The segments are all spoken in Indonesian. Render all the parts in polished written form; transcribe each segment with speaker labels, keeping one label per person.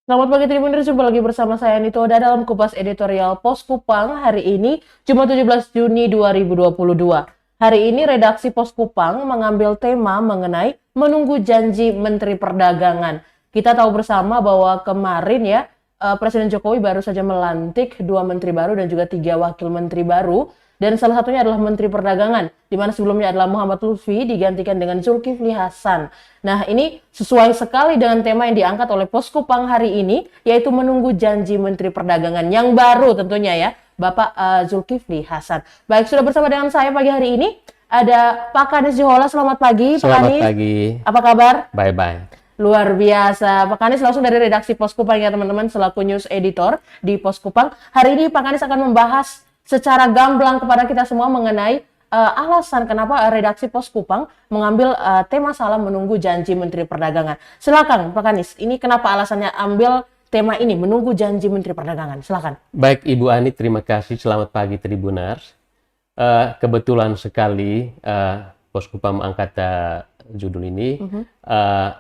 Speaker 1: Selamat pagi Tribuners, jumpa lagi bersama saya Nitoda dalam Kupas Editorial Pos Kupang hari ini, Jumat 17 Juni 2022. Hari ini redaksi Pos Kupang mengambil tema mengenai menunggu janji Menteri Perdagangan. Kita tahu bersama bahwa kemarin ya, Presiden Jokowi baru saja melantik 2 menteri baru dan juga 3 wakil menteri baru. Dan salah satunya adalah Menteri Perdagangan, di mana sebelumnya adalah Muhammad Lutfi digantikan dengan Zulkifli Hasan. Nah, ini sesuai sekali dengan tema yang diangkat oleh Pos Kupang hari ini, yaitu menunggu janji Menteri Perdagangan yang baru tentunya ya, Bapak Zulkifli Hasan. Baik, sudah bersama dengan saya pagi hari ini, ada Pak Kanis Johola. Selamat pagi, Pak
Speaker 2: Selamat
Speaker 1: Kanis.
Speaker 2: pagi.
Speaker 1: Apa kabar?
Speaker 2: Bye-bye.
Speaker 1: Luar biasa. Pak Kanis langsung dari redaksi Pos Kupang ya teman-teman, selaku news editor di Pos Kupang. Hari ini Pak Kanis akan membahas secara gamblang kepada kita semua mengenai alasan kenapa redaksi Pos Kupang mengambil tema salam menunggu janji Menteri Perdagangan. Silakan Pak Kanis, ini kenapa alasannya ambil tema ini, menunggu janji Menteri Perdagangan? Silakan.
Speaker 2: Baik Ibu Ani, terima kasih. Selamat pagi Tribuners. Kebetulan sekali Pos Kupang mengangkat judul ini.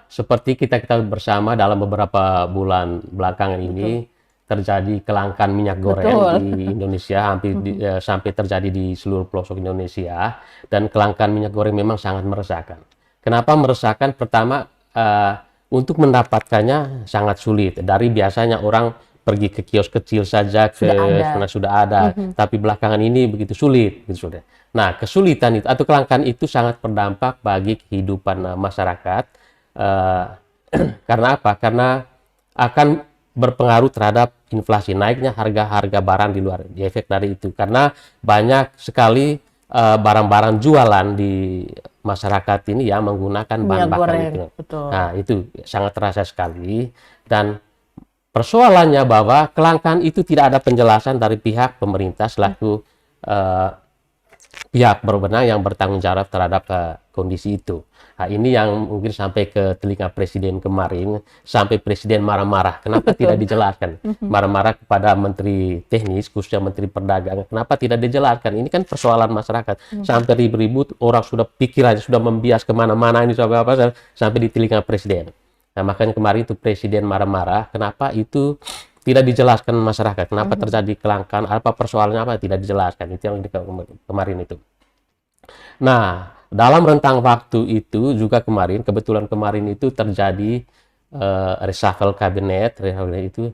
Speaker 2: Seperti kita ketahui bersama dalam beberapa bulan belakangan ini, terjadi kelangkaan minyak goreng di Indonesia, hampir sampai terjadi di seluruh pelosok Indonesia, dan kelangkaan minyak goreng memang sangat meresahkan. Kenapa meresahkan? Pertama, untuk mendapatkannya sangat sulit. Dari biasanya orang pergi ke kios kecil saja, sudah ada. Tapi belakangan ini begitu sulit. Nah, kesulitan itu atau kelangkaan itu sangat berdampak bagi kehidupan masyarakat. Karena apa? Karena akan berpengaruh terhadap inflasi, naiknya harga-harga barang di luar, di efek dari itu. Karena banyak sekali barang-barang jualan di masyarakat ini ya menggunakan bahan bakar itu. Nah, itu sangat terasa sekali. Dan persoalannya bahwa kelangkaan itu tidak ada penjelasan dari pihak pemerintah selaku pihak berwenang yang bertanggung jawab terhadap kondisi itu. Nah, ini yang mungkin sampai ke telinga Presiden kemarin, sampai Presiden marah-marah. Kenapa tidak dijelaskan? Marah-marah kepada Menteri Teknis, khususnya Menteri Perdagangan. Kenapa tidak dijelaskan? Ini kan persoalan masyarakat. Sampai ribut-ribut, orang sudah pikirannya sudah membias kemana-mana ini sampai apa sampai di telinga Presiden. Nah, makanya kemarin itu Presiden marah-marah. Kenapa itu tidak dijelaskan masyarakat? Kenapa terjadi kelangkaan? Apa persoalannya? Apa tidak dijelaskan? Itu yang kemarin itu. Nah, dalam rentang waktu itu juga kebetulan kemarin itu terjadi reshuffle kabinet itu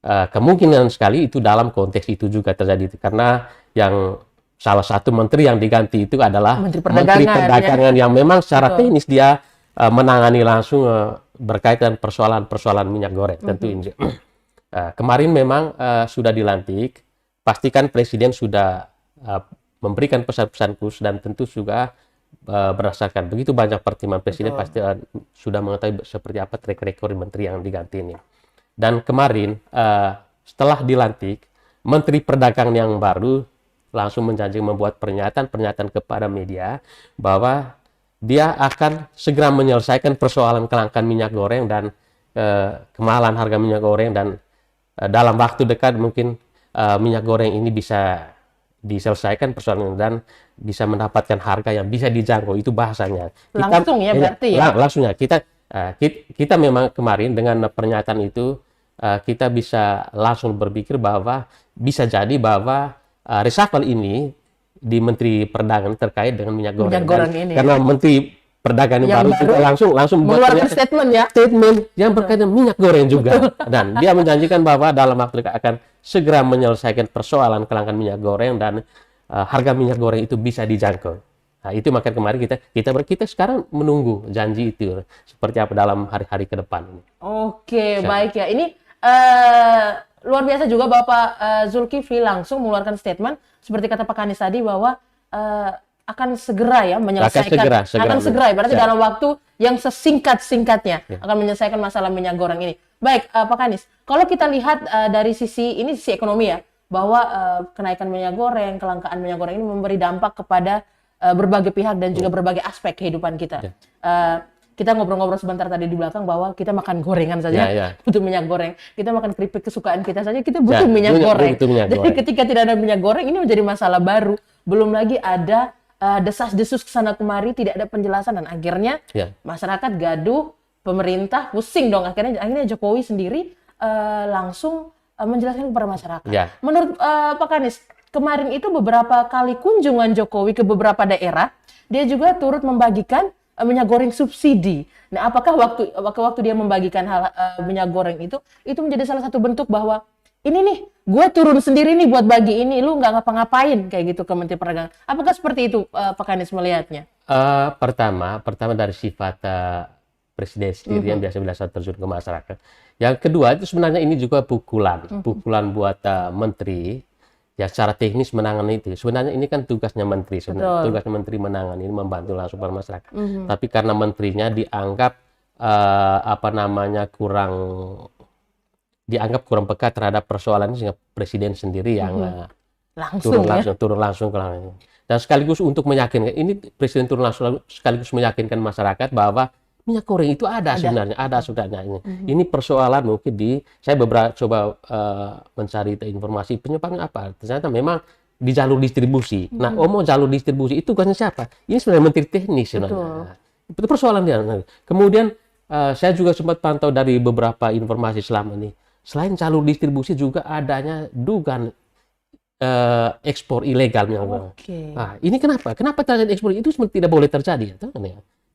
Speaker 2: kemungkinan sekali itu dalam konteks itu juga terjadi, karena yang salah satu menteri yang diganti itu adalah Menteri Perdagangan yang memang secara teknis dia menangani langsung berkaitan persoalan minyak goreng tentu ini. Kemarin memang sudah dilantik, pastikan Presiden sudah memberikan pesan-pesan khusus dan tentu juga berdasarkan begitu banyak pertimbangan Presiden pasti sudah mengetahui seperti apa track record menteri yang diganti ini. Dan kemarin setelah dilantik, Menteri Perdagangan yang baru langsung menjanji membuat pernyataan kepada media bahwa dia akan segera menyelesaikan persoalan kelangkaan minyak goreng dan kemahalan harga minyak goreng, dan dalam waktu dekat mungkin minyak goreng ini bisa diselesaikan persoalan dan bisa mendapatkan harga yang bisa dijangkau. Itu bahasanya.
Speaker 1: Langsung ya berarti ya?
Speaker 2: Langsungnya. Kita memang kemarin dengan pernyataan itu kita bisa langsung berpikir bahwa bisa jadi bahwa reshuffle ini di Menteri Perdagangan terkait dengan minyak goreng. Karena Menteri Perdagangan yang baru juga langsung
Speaker 1: mengeluarkan statement
Speaker 2: yang berkaitan minyak goreng juga. Dan dia menjanjikan bahwa dalam waktu dekat akan segera menyelesaikan persoalan kelangkaan minyak goreng dan harga minyak goreng itu bisa dijangkau. Nah, itu makanya kemarin kita sekarang menunggu janji itu seperti apa dalam hari-hari ke depan ini.
Speaker 1: Oke, baik ya. Ini luar biasa juga Bapak Zulkifli langsung mengeluarkan statement seperti kata Pak Kanis tadi bahwa akan segera ya menyelesaikan, akan segera berarti dalam waktu yang sesingkat-singkatnya akan menyelesaikan masalah minyak goreng ini. Baik, Pak Kanis, kalau kita lihat dari sisi ekonomi ya, bahwa kenaikan minyak goreng, kelangkaan minyak goreng ini memberi dampak kepada berbagai pihak dan juga berbagai aspek kehidupan kita. Kita ngobrol-ngobrol sebentar tadi di belakang bahwa kita makan gorengan saja butuh minyak goreng. Kita makan keripik kesukaan kita saja kita butuh minyak goreng. Jadi ketika tidak ada minyak goreng ini menjadi masalah baru. Belum lagi ada desas-desus kesana kemari, tidak ada penjelasan, dan akhirnya masyarakat gaduh, pemerintah pusing dong. Akhirnya Jokowi sendiri langsung menjelaskan kepada masyarakat.
Speaker 2: Ya.
Speaker 1: Menurut Pak Kanis, kemarin itu beberapa kali kunjungan Jokowi ke beberapa daerah, dia juga turut membagikan minyak goreng subsidi. Nah, apakah waktu dia membagikan minyak goreng itu menjadi salah satu bentuk bahwa ini nih, gue turun sendiri nih buat bagi ini, lu nggak ngapa-ngapain kayak gitu ke Menteri Perdagangan. Apakah seperti itu Pak Kanis melihatnya?
Speaker 2: Pertama dari sifat presiden sendiri yang biasa terjun ke masyarakat. Yang kedua itu sebenarnya ini juga pukulan buat menteri. Ya secara teknis menangani itu. Sebenarnya ini kan tugasnya menteri. Tugasnya menteri menangani ini membantu langsung pada masyarakat. Tapi karena menterinya dianggap kurang peka terhadap persoalan ini, sehingga presiden sendiri yang turun langsung ke langsung. Dan sekaligus untuk meyakinkan, ini presiden turun langsung sekaligus meyakinkan masyarakat bahwa minyak goreng itu ada sebenarnya. Ini persoalan mungkin saya coba mencari informasi penyebabnya apa. Ternyata memang di jalur distribusi. Nah, jalur distribusi itu tugasnya siapa? Ini sebenarnya menteri teknis sebenarnya. Itu persoalan dia. Kemudian saya juga sempat pantau dari beberapa informasi selama ini. Selain jalur distribusi juga adanya dugaan ekspor ilegal minyak goreng. Nah, ini kenapa? Kenapa terjadi ekspor itu tidak boleh terjadi?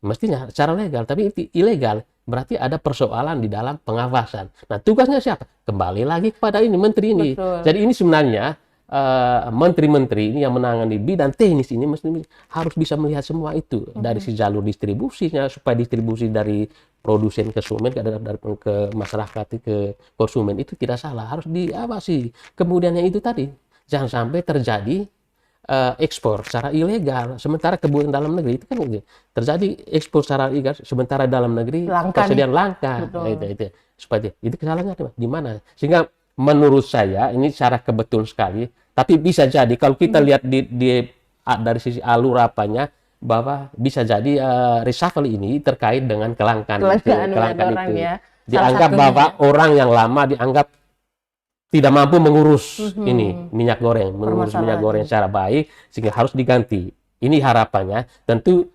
Speaker 2: Mestinya secara legal, tapi itu ilegal. Berarti ada persoalan di dalam pengawasan. Nah, tugasnya siapa? Kembali lagi kepada ini menteri ini.
Speaker 1: Betul.
Speaker 2: Jadi ini sebenarnya menteri-menteri ini yang menangani bidang teknis ini harus bisa melihat semua itu dari si jalur distribusinya, supaya distribusi dari produsen ke konsumen, ke masyarakat, ke konsumen itu tidak salah, harus diawasi. Kemudian yang itu tadi, jangan sampai terjadi ekspor secara ilegal, sementara kebutuhan dalam negeri itu kan terjadi ekspor secara ilegal, sementara dalam negeri persediaan langka. Itu supaya itu kesalahannya di mana? Sehingga menurut saya ini secara kebetulan sekali, tapi bisa jadi kalau kita lihat dari sisi alur apanya, bahwa bisa jadi reshuffle ini terkait dengan kelangkaan itu.
Speaker 1: Ya.
Speaker 2: Dianggap bahwa orang yang lama dianggap tidak mampu mengurus ini minyak goreng, secara baik, sehingga harus diganti. Ini harapannya. Tentu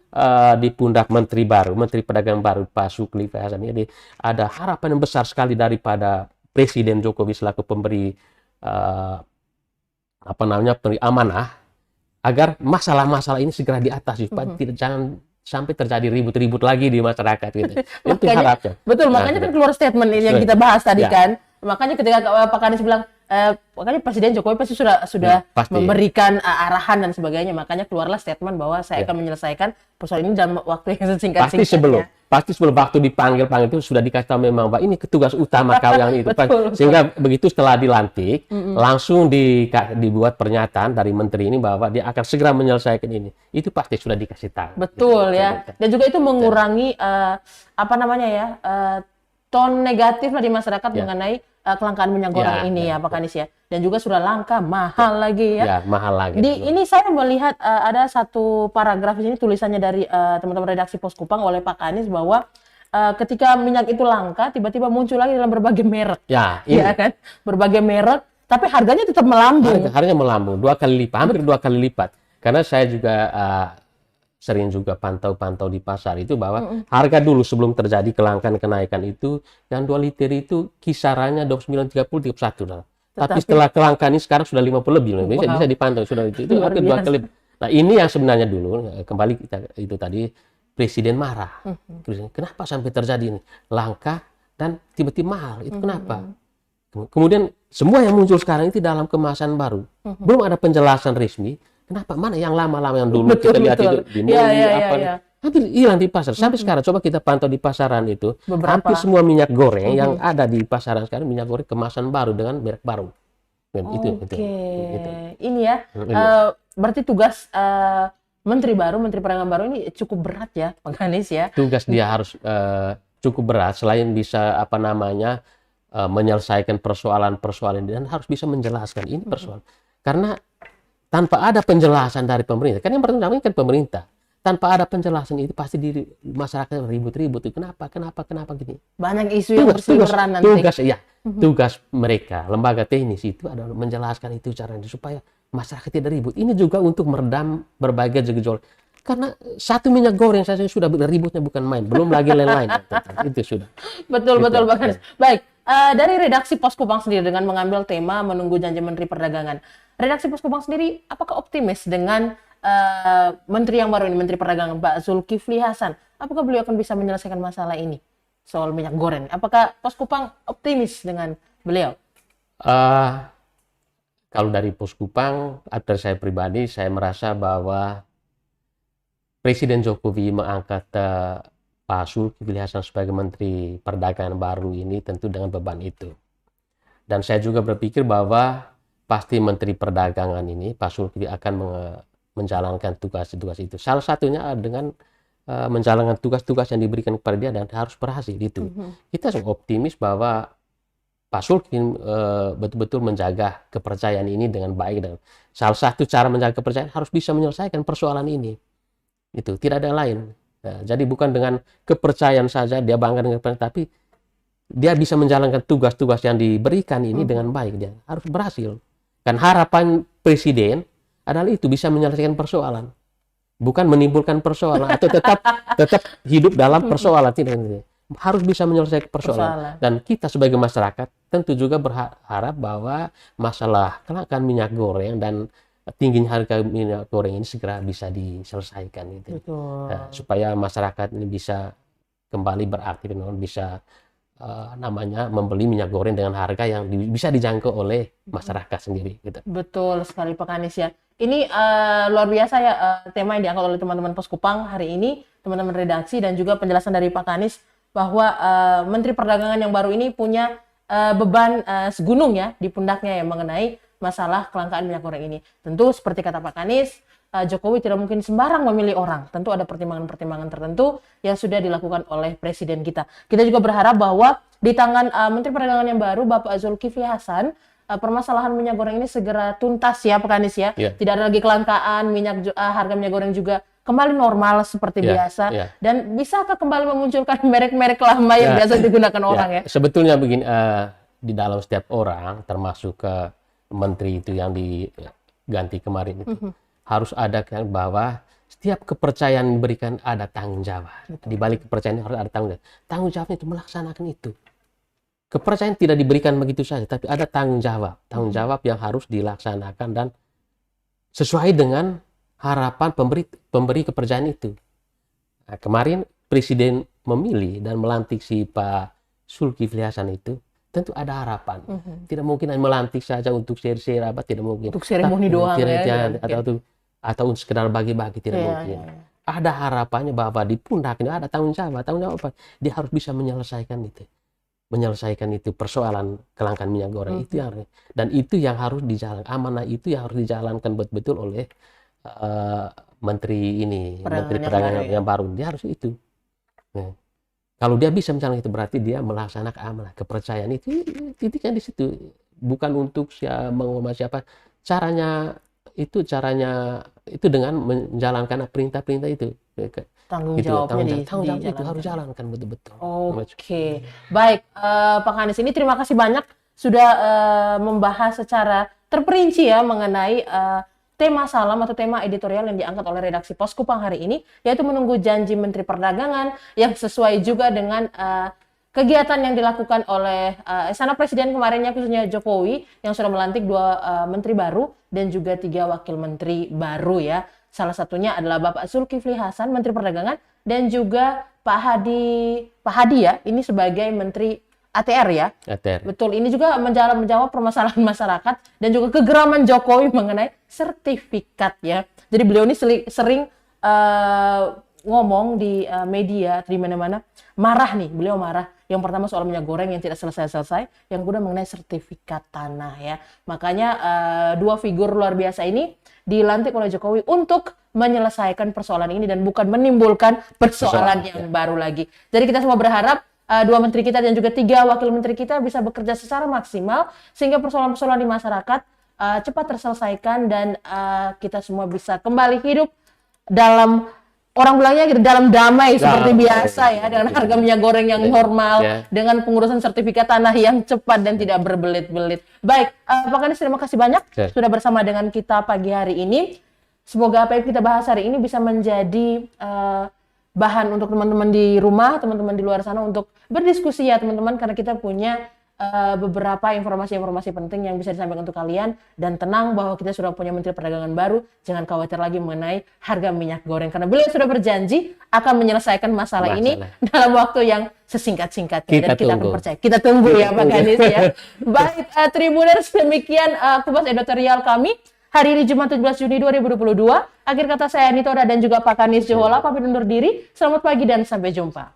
Speaker 2: di pundak Menteri Perdagangan baru Pak Zulkifli Hasan ini ada harapan yang besar sekali daripada Presiden Jokowi selaku pemberi amanah, agar masalah-masalah ini segera diatasi, supaya jangan sampai terjadi ribut-ribut lagi di masyarakat gitu. Itu harapnya.
Speaker 1: Betul, makanya kan keluar statement ini yang kita bahas tadi kan. Makanya ketika Pak Kanis bilang, makanya Presiden Jokowi pasti sudah memberikan arahan dan sebagainya. Makanya keluarlah statement bahwa saya akan menyelesaikan persoalan ini dalam waktu yang singkat-singkatnya.
Speaker 2: Pasti sebelum waktu dipanggil itu sudah dikasih tahu memang Pak, ini tugas utama kau yang itu. Sehingga begitu setelah dilantik, langsung dibuat pernyataan dari menteri ini bahwa dia akan segera menyelesaikan ini. Itu pasti sudah dikasih tahu.
Speaker 1: Betul ya. Dan juga itu mengurangi tone negatif lah di masyarakat mengenai kelangkaan minyak goreng ini ya Pak Kanis ya. Dan juga sudah langka, mahal lagi ya.
Speaker 2: Ya, mahal lagi.
Speaker 1: Ini saya melihat ada satu paragraf di sini tulisannya dari teman-teman redaksi Pos Kupang oleh Pak Kanis bahwa ketika minyak itu langka, tiba-tiba muncul lagi dalam berbagai merek. Ya kan? Berbagai merek, tapi harganya tetap melambung.
Speaker 2: Harganya melambung, hampir 2 kali lipat. Karena saya juga sering juga pantau-pantau di pasar itu bahwa harga dulu sebelum terjadi kelangkaan kenaikan itu yang 2 liter itu kisarannya 29.30 31 lah. Tapi setelah kelangkaan ini sekarang sudah 50 lebih. Bisa dipantau sudah itu hampir 2 kali. Nah, ini yang sebenarnya dulu kembali itu tadi presiden marah. Kenapa sampai terjadi ini? Langka dan tiba-tiba mahal. Itu kenapa? Kemudian semua yang muncul sekarang itu dalam kemasan baru. Belum ada penjelasan resmi. Kenapa? Mana yang lama-lama yang dulu kita lihat itu di mall hampir hilang di pasar. Sampai sekarang coba kita pantau di pasaran itu, hampir semua minyak goreng yang ada di pasaran sekarang minyak goreng kemasan baru dengan merek baru. Itu.
Speaker 1: Ini ya. Berarti tugas Menteri Perdagangan baru ini cukup berat ya, Pak Kanis ya.
Speaker 2: Tugas dia harus cukup berat, selain bisa menyelesaikan persoalan-persoalan dan harus bisa menjelaskan ini persoalan. Karena tanpa ada penjelasan dari pemerintah, kan yang pertama kan pemerintah. Tanpa ada penjelasan itu pasti di masyarakat ribut-ribut. Kenapa gini?
Speaker 1: Banyak isu yang berseliweran nanti.
Speaker 2: Tugas mereka, lembaga teknis itu adalah menjelaskan itu caranya supaya masyarakat tidak ribut. Ini juga untuk meredam berbagai gejolak. Karena satu minyak goreng saja sudah ributnya bukan main, belum lagi lain-lain. Itu sudah.
Speaker 1: Betul Pak Kanis. Baik. dari redaksi Pos Kupang sendiri dengan mengambil tema menunggu janji Menteri Perdagangan. Redaksi Pos Kupang sendiri apakah optimis dengan Menteri yang baru ini, Menteri Perdagangan Pak Zulkifli Hasan? Apakah beliau akan bisa menyelesaikan masalah ini soal minyak goreng? Apakah Pos Kupang optimis dengan beliau?
Speaker 2: Kalau dari Pos Kupang, dari saya pribadi, saya merasa bahwa Presiden Jokowi mengangkat Pak Zulkifli Hasan sebagai Menteri Perdagangan baru ini tentu dengan beban itu. Dan saya juga berpikir bahwa pasti Menteri Perdagangan ini, Pak Zulkifli akan menjalankan tugas-tugas itu. Salah satunya dengan menjalankan tugas-tugas yang diberikan kepada dia dan harus berhasil itu. Kita sangat optimis bahwa Pak Zulkifli betul-betul menjaga kepercayaan ini dengan baik. Dan salah satu cara menjaga kepercayaan harus bisa menyelesaikan persoalan ini. Itu tidak ada lain. Nah, jadi bukan dengan kepercayaan saja dia bangga dengan kepercayaan, tapi dia bisa menjalankan tugas-tugas yang diberikan ini dengan baik. Dia harus berhasil. Dan harapan Presiden adalah itu, bisa menyelesaikan persoalan, bukan menimbulkan persoalan atau tetap hidup dalam persoalan. Tidak, harus bisa menyelesaikan persoalan. Dan kita sebagai masyarakat tentu juga berharap bahwa masalah kelangkaan minyak goreng dan tingginya harga minyak goreng ini segera bisa diselesaikan gitu. Nah, supaya masyarakat ini bisa kembali beraktif, bisa membeli minyak goreng dengan harga yang bisa dijangkau oleh masyarakat sendiri gitu.
Speaker 1: Betul sekali Pak Anies ya. Ini luar biasa ya tema yang diangkat oleh teman-teman Pos Kupang hari ini, teman-teman redaksi, dan juga penjelasan dari Pak Anies bahwa Menteri Perdagangan yang baru ini punya beban segunung ya di pundaknya ya mengenai masalah kelangkaan minyak goreng ini. Tentu seperti kata Pak Anies, Jokowi tidak mungkin sembarang memilih orang. Tentu ada pertimbangan-pertimbangan tertentu yang sudah dilakukan oleh Presiden kita. Kita juga berharap bahwa di tangan Menteri Perdagangan yang baru, Bapak Zulkifli Hasan, permasalahan minyak goreng ini segera tuntas ya Pak Anies ya. Tidak ada lagi kelangkaan harga minyak goreng juga kembali normal seperti biasa. Dan bisakah kembali memunculkan merek-merek lama yang biasa digunakan orang ya?
Speaker 2: Sebetulnya begini, di dalam setiap orang, termasuk menteri itu yang diganti kemarin itu, harus ada kan bahwa setiap kepercayaan diberikan ada tanggung jawab. Di balik kepercayaan harus ada tanggung jawab. Tanggung jawabnya itu melaksanakan itu. Kepercayaan tidak diberikan begitu saja, tapi ada tanggung jawab. Tanggung jawab yang harus dilaksanakan dan sesuai dengan harapan pemberi kepercayaan itu. Nah, kemarin Presiden memilih dan melantik si Pak Zulkifli Hasan itu, tentu ada harapan. Tidak mungkin melantik saja untuk share-share apa, tidak mungkin.
Speaker 1: Untuk seremoni doang ya.
Speaker 2: Atau untuk sekedar bagi-bagi, tidak mungkin. Ada harapannya bahwa di pundak ini ada tanggung jawab. Tanggung jawab apa? Dia harus bisa menyelesaikan itu persoalan kelangkaan minyak goreng itu yang harus dijalankan. Amanah itu yang harus dijalankan betul-betul oleh Menteri Perdagangan yang baru. Dia harus itu. Nah, kalau dia bisa menjalankan itu berarti dia melaksanakan amanah, kepercayaan itu titiknya di situ. Bukan untuk siapa. Caranya itu dengan menjalankan perintah-perintah itu.
Speaker 1: Tanggung jawabnya
Speaker 2: itu harus jalankan betul-betul.
Speaker 1: Oke. Baik, Pak Anies, ini terima kasih banyak sudah membahas secara terperinci ya mengenai tema salam atau tema editorial yang diangkat oleh redaksi Pos Kupang hari ini, yaitu menunggu janji Menteri Perdagangan yang sesuai juga dengan kegiatan yang dilakukan oleh Istana Presiden kemarinnya, khususnya Jokowi yang sudah melantik 2 menteri baru dan juga 3 wakil menteri baru ya. Salah satunya adalah Bapak Zulkifli Hasan, Menteri Perdagangan, dan juga Pak Hadi ya, ini sebagai Menteri ATR ya.
Speaker 2: ATR.
Speaker 1: Betul, ini juga menjawab permasalahan masyarakat dan juga kegeraman Jokowi mengenai sertifikat ya. Jadi beliau ini sering ngomong di media, di mana-mana, beliau marah. Yang pertama soal minyak goreng yang tidak selesai-selesai, yang kedua mengenai sertifikat tanah ya. Makanya 2 figur luar biasa ini dilantik oleh Jokowi untuk menyelesaikan persoalan ini dan bukan menimbulkan persoalan yang baru lagi. Jadi kita semua berharap 2 menteri kita dan juga 3 wakil menteri kita bisa bekerja secara maksimal sehingga persoalan-persoalan di masyarakat cepat terselesaikan dan kita semua bisa kembali hidup dalam, orang bilangnya dalam damai seperti biasa ya, dengan harga minyak goreng yang normal, dengan pengurusan sertifikat tanah yang cepat dan tidak berbelit-belit. Baik, Pak Anies, terima kasih banyak sudah bersama dengan kita pagi hari ini. Semoga apa yang kita bahas hari ini bisa menjadi bahan untuk teman-teman di rumah, teman-teman di luar sana untuk berdiskusi ya teman-teman, karena kita punya beberapa informasi-informasi penting yang bisa disampaikan untuk kalian, dan tenang bahwa kita sudah punya Menteri Perdagangan baru. Jangan khawatir lagi mengenai harga minyak goreng karena beliau sudah berjanji akan menyelesaikan masalah ini dalam waktu yang sesingkat-singkatnya, dan kita akan percaya. Kita tunggu ya Pak Ganis ya. Baik, Tribuners, demikian kupas editorial kami hari ini Jumat 17 Juni 2022. Akhir kata saya Nitora dan juga Pak Ganis Johola pamit undur diri. Selamat pagi dan sampai jumpa.